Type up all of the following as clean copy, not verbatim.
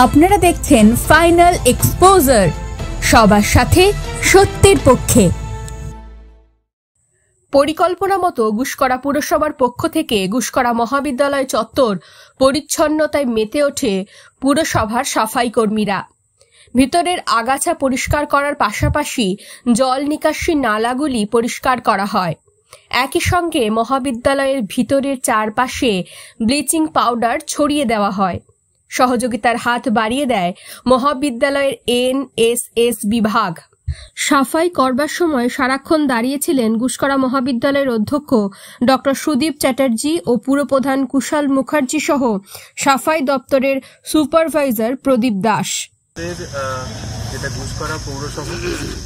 আপনারা দেখছেন final exposure, সবার সাথে সত্যের পক্ষে। পরিকল্পনা মতো গুসকরা পুরসভার পক্ষ থেকে গুসকরা মহাবিদ্যালয় চত্বর পরিচ্ছন্নতায় মেতে ওঠে পুরসভার সাফাই কর্মীরা। ভিতরের আগাছা পরিষ্কার করার পাশাপাশি জল নিকাশি নালাগুলি পরিষ্কার করা হয়। একই সঙ্গে মহাবিদ্যালয়ের ভিতরের চারপাশে ব্লিচিং পাউডার ছড়িয়ে দেওয়া হয়। সহযোগিতার হাত বাড়িয়ে দেয় মহাবিদ্যালয়ের এনএসএস বিভাগ। সাফাই করবার সময় সারাক্ষণ দাঁড়িয়েছিলেন গুসকরা মহাবিদ্যালয়ের অধ্যক্ষ ডক্টর সুদীপ চ্যাটার্জি ও পুরপ্রধান কুশল মুখার্জি সহ সাফাই দপ্তরের সুপারভাইজার প্রদীপ দাস। যেটা গুসকরা পৌরসভা,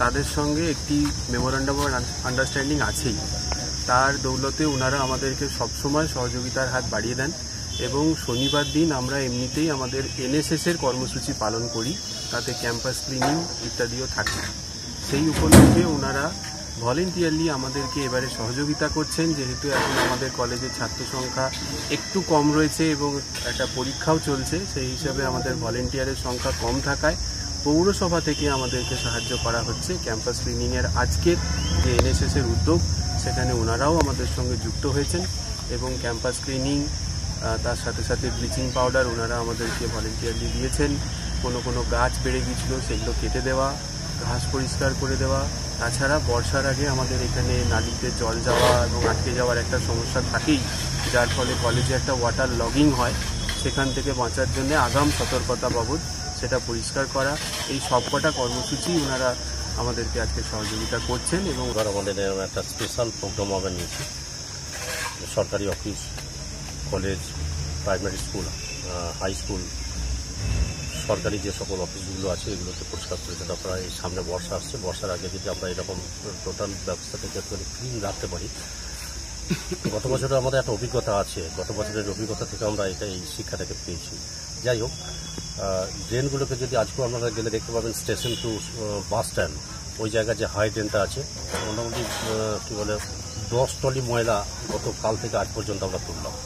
তাদের সঙ্গে একটি মেমোরেন্ডাম অফ আন্ডারস্ট্যান্ডিং আছেই। তার দৌলতে ওনারা আমাদেরকে সবসময় সহযোগিতার হাত বাড়িয়ে দেন এবং শনিবার দিন আমরা এমনিতেই আমাদের এনএসএসের কর্মসূচি পালন করি, তাতে ক্যাম্পাস ক্লিনিং ইত্যাদিও থাকে। সেই উপলক্ষে ওনারা ভলেন্টিয়ারলি আমাদেরকে এবারে সহযোগিতা করছেন, যেহেতু এখন আমাদের কলেজের ছাত্র সংখ্যা একটু কম রয়েছে এবং একটা পরীক্ষাও চলছে। সেই হিসাবে আমাদের ভলেন্টিয়ারের সংখ্যা কম থাকায় পৌরসভা থেকে আমাদেরকে সাহায্য করা হচ্ছে। ক্যাম্পাস ক্লিনিংয়ের আজকের যে এনএসএসের উদ্যোগ, সেখানে ওনারাও আমাদের সঙ্গে যুক্ত হয়েছেন এবং ক্যাম্পাস ক্লিনিং তার সাথে সাথে ব্লিচিং পাউডার ওনারা আমাদেরকে ভলেন্টিয়ারলি দিয়েছেন। কোনো গাছ বেড়ে গিয়েছিল, সেগুলো কেটে দেওয়া, ঘাস পরিষ্কার করে দেওয়া। তাছাড়া বর্ষার আগে আমাদের এখানে নালিতে জল যাওয়া এবং আটকে যাওয়ার একটা সমস্যা থাকেই, যার ফলে কলেজে একটা ওয়াটার লগিং হয়। সেখান থেকে বাঁচার জন্য আগাম সতর্কতা বাবদ সেটা পরিষ্কার করা, এই সবকটা কর্মসূচি ওনারা আমাদেরকে আজকে সহযোগিতা করছেন। এবং আমাদের একটা স্পেশাল প্রোগ্রাম আমরা নিয়েছি। সরকারি office, college, primary school, high school, সরকারি যে সকল অফিসগুলো আছে এগুলোকে পরিষ্কার পরিচ্ছন্ন করা। এই সামনে বর্ষা আসছে, বর্ষার আগে যদি আমরা এরকম টোটাল ব্যবস্থাটাকে ক্লিন রাখতে পারি। গত বছরে আমাদের একটা অভিজ্ঞতা আছে, গত বছরের অভিজ্ঞতা থেকে আমরা এই শিক্ষাটাকে পেয়েছি। যাই হোক, ড্রেনগুলোকে যদি আজকেও আপনারা গেলে দেখতে পাবেন স্টেশন টু বাস স্ট্যান্ড, ওই জায়গায় যে হাই ড্রেনটা আছে, মোটামুটি কী বলে 10 টলি ময়লা গতকাল থেকে আজ পর্যন্ত আমরা তুললাম।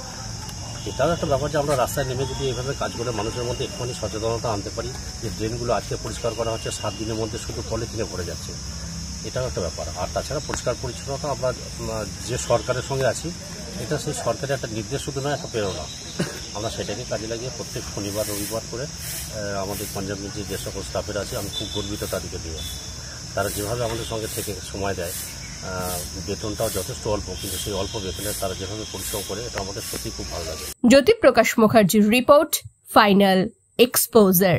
এটাও একটা ব্যাপার যে আমরা রাস্তায় নেমে যদি এইভাবে কাজ করে মানুষের মধ্যে একটুখানি সচেতনতা আনতে পারি যে ড্রেনগুলো আজকে পরিষ্কার করা হচ্ছে, 7 দিনের মধ্যে শুধু পলিথিনে ভরে যাচ্ছে, এটাও একটা ব্যাপার। আর তাছাড়া পরিষ্কার পরিচ্ছন্নতা আমরা যে সরকারের সঙ্গে আছি, এটা সেই সরকারের একটা নির্দেশ শুধু নয়, একটা প্রেরণা। আমরা সেটাকে কাজে লাগিয়ে প্রত্যেক শনিবার রবিবার করে আমাদের পাঞ্জাব যে সকল স্টাফের আছে, আমি খুব গর্বিত তাদেরকে দিয়ে। তারা যেভাবে আমাদের সঙ্গে থেকে সময় দেয়, বেতনটাও যথেষ্ট অল্প, কিন্তু সেই অল্প বেতনে তারা যেভাবে পরিশ্রম করে, এটা আমাদের সত্যি খুব ভালো লাগে। জ্যোতিপ্রকাশ মুখার্জির রিপোর্ট, ফাইনাল এক্সপোজার।